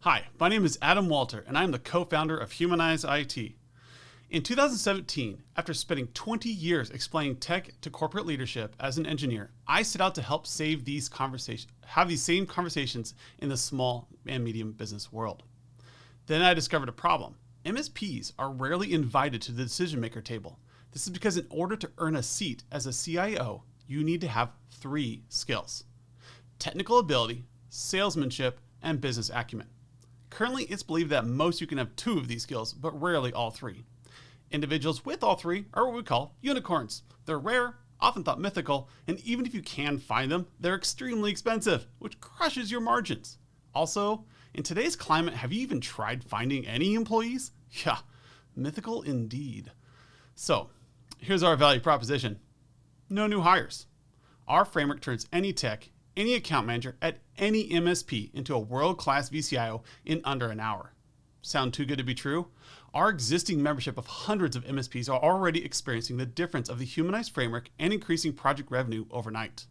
Hi, my name is Adam Walter, and I am the co-founder of Humanize IT. In 2017, after spending 20 years explaining tech to corporate leadership as an engineer, I set out to help have these same conversations in the small and medium business world. Then I discovered a problem. MSPs are rarely invited to the decision maker table. This is because in order to earn a seat as a CIO, you need to have 3 skills: technical ability, salesmanship, and business acumen. Currently, it's believed that most you can have 2 of these skills, but rarely all 3. Individuals with all 3 are what we call unicorns. They're rare, often thought mythical, and even if you can find them, they're extremely expensive, which crushes your margins. Also, in today's climate, have you even tried finding any employees? Yeah, mythical indeed. So, here's our value proposition. No new hires. Our framework turns any tech, any account manager at any MSP into a world-class VCIO in under an hour. Sound too good to be true? Our existing membership of hundreds of MSPs are already experiencing the difference of the Humanize framework and increasing project revenue overnight.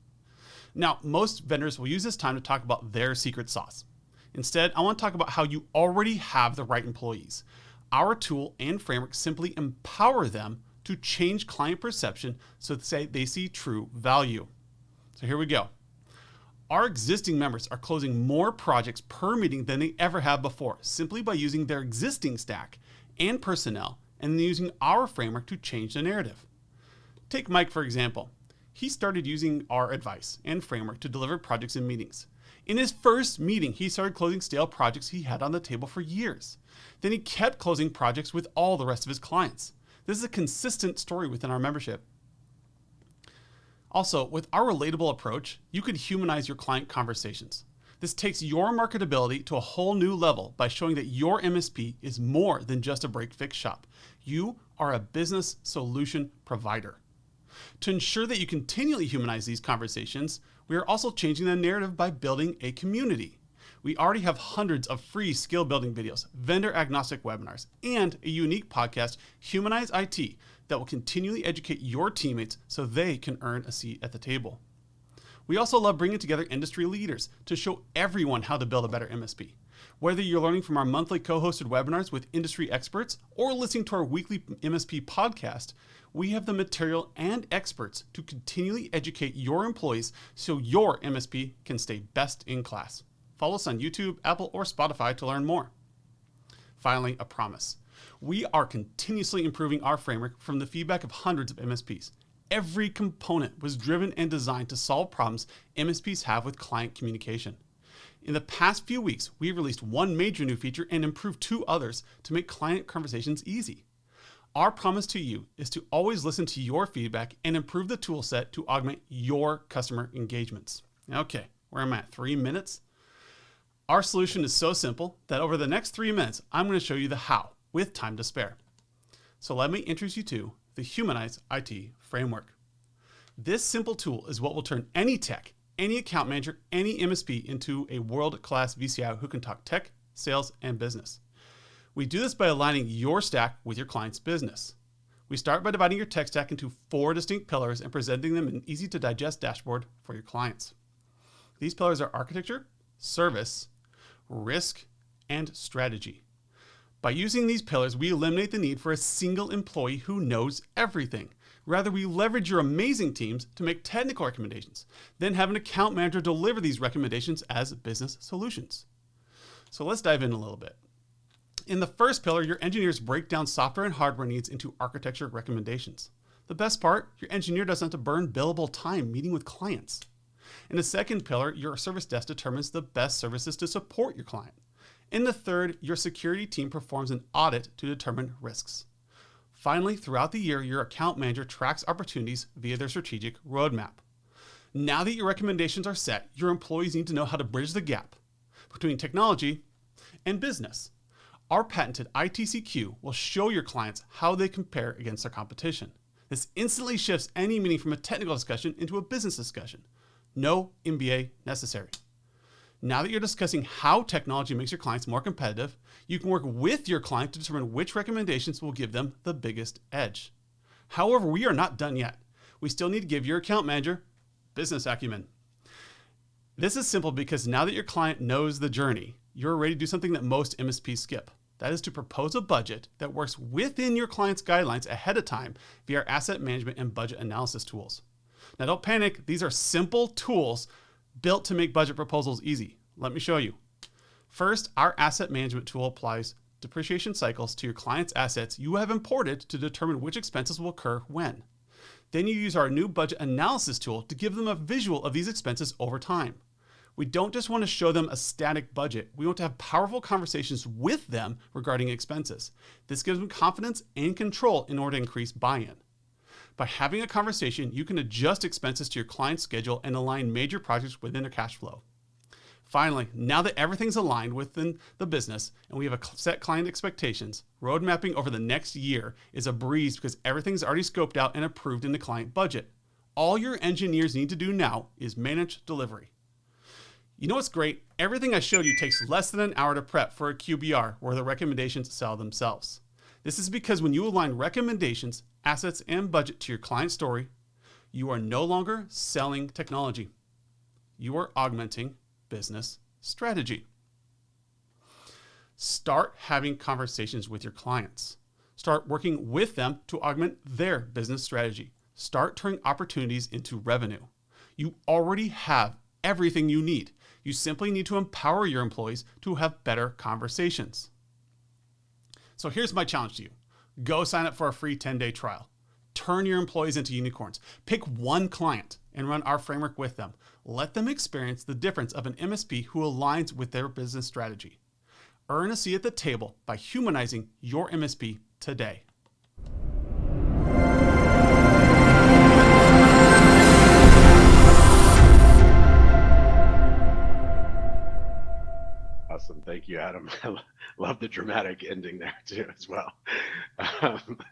Now, most vendors will use this time to talk about their secret sauce. Instead, I want to talk about how you already have the right employees. Our tool and framework simply empower them to change client perception so that they see true value. So here we go. Our existing members are closing more projects per meeting than they ever have before, simply by using their existing stack and personnel and then using our framework to change the narrative. Take Mike, for example. He started using our advice and framework to deliver projects in meetings. In his first meeting, he started closing stale projects he had on the table for years. Then he kept closing projects with all the rest of his clients. This is a consistent story within our membership. Also, with our relatable approach, you can humanize your client conversations. This takes your marketability to a whole new level by showing that your MSP is more than just a break-fix shop. You are a business solution provider. To ensure that you continually humanize these conversations, we are also changing the narrative by building a community. We already have hundreds of free skill building videos, vendor agnostic webinars, and a unique podcast, Humanize IT, that will continually educate your teammates so they can earn a seat at the table. We also love bringing together industry leaders to show everyone how to build a better MSP. Whether you're learning from our monthly co-hosted webinars with industry experts or listening to our weekly MSP podcast, we have the material and experts to continually educate your employees so your MSP can stay best in class. Follow us on YouTube, Apple, or Spotify to learn more. Finally, a promise. We are continuously improving our framework from the feedback of hundreds of MSPs. Every component was driven and designed to solve problems MSPs have with client communication. In the past few weeks, we've released 1 major new feature and improved 2 others to make client conversations easy. Our promise to you is to always listen to your feedback and improve the tool set to augment your customer engagements. Okay, where am I at? 3 minutes? Our solution is so simple that over the next 3 minutes, I'm going to show you the how with time to spare. So let me introduce you to the Humanize IT framework. This simple tool is what will turn any tech, any account manager, any MSP into a world-class VCIO who can talk tech, sales, and business. We do this by aligning your stack with your client's business. We start by dividing your tech stack into 4 distinct pillars and presenting them in an easy-to-digest dashboard for your clients. These pillars are architecture, service, risk, and strategy. By using these pillars, we eliminate the need for a single employee who knows everything. Rather, we leverage your amazing teams to make technical recommendations, then have an account manager deliver these recommendations as business solutions. So let's dive in a little bit. In the first pillar, your engineers break down software and hardware needs into architecture recommendations. The best part, your engineer doesn't have to burn billable time meeting with clients. In the second pillar, your service desk determines the best services to support your client. In the third, your security team performs an audit to determine risks. Finally, throughout the year, your account manager tracks opportunities via their strategic roadmap. Now that your recommendations are set, your employees need to know how to bridge the gap between technology and business. Our patented ITCQ will show your clients how they compare against their competition. This instantly shifts any meeting from a technical discussion into a business discussion. No MBA necessary. Now that you're discussing how technology makes your clients more competitive, you can work with your client to determine which recommendations will give them the biggest edge. However, we are not done yet. We still need to give your account manager business acumen. This is simple because now that your client knows the journey, you're ready to do something that most MSPs skip. That is to propose a budget that works within your client's guidelines ahead of time via our asset management and budget analysis tools. Now don't panic, these are simple tools built to make budget proposals easy. Let me show you. First, our asset management tool applies depreciation cycles to your client's assets you have imported to determine which expenses will occur when. Then you use our new budget analysis tool to give them a visual of these expenses over time. We don't just want to show them a static budget. We want to have powerful conversations with them regarding expenses. This gives them confidence and control in order to increase buy-in. By having a conversation, you can adjust expenses to your client's schedule and align major projects within their cash flow. Finally, now that everything's aligned within the business and we have set client expectations, road mapping over the next year is a breeze because everything's already scoped out and approved in the client budget. All your engineers need to do now is manage delivery. You know what's great? Everything I showed you takes less than an hour to prep for a QBR where the recommendations sell themselves. This is because when you align recommendations, assets, and budget to your client story, you are no longer selling technology. You are augmenting business strategy. Start having conversations with your clients. Start working with them to augment their business strategy. Start turning opportunities into revenue. You already have everything you need. You simply need to empower your employees to have better conversations. So here's my challenge to you. Go sign up for a free 10-day trial. Turn your employees into unicorns. Pick one client and run our framework with them. Let them experience the difference of an MSP who aligns with their business strategy. Earn a seat at the table by humanizing your MSP today. Awesome. Thank you, Adam. I love the dramatic ending there too as well.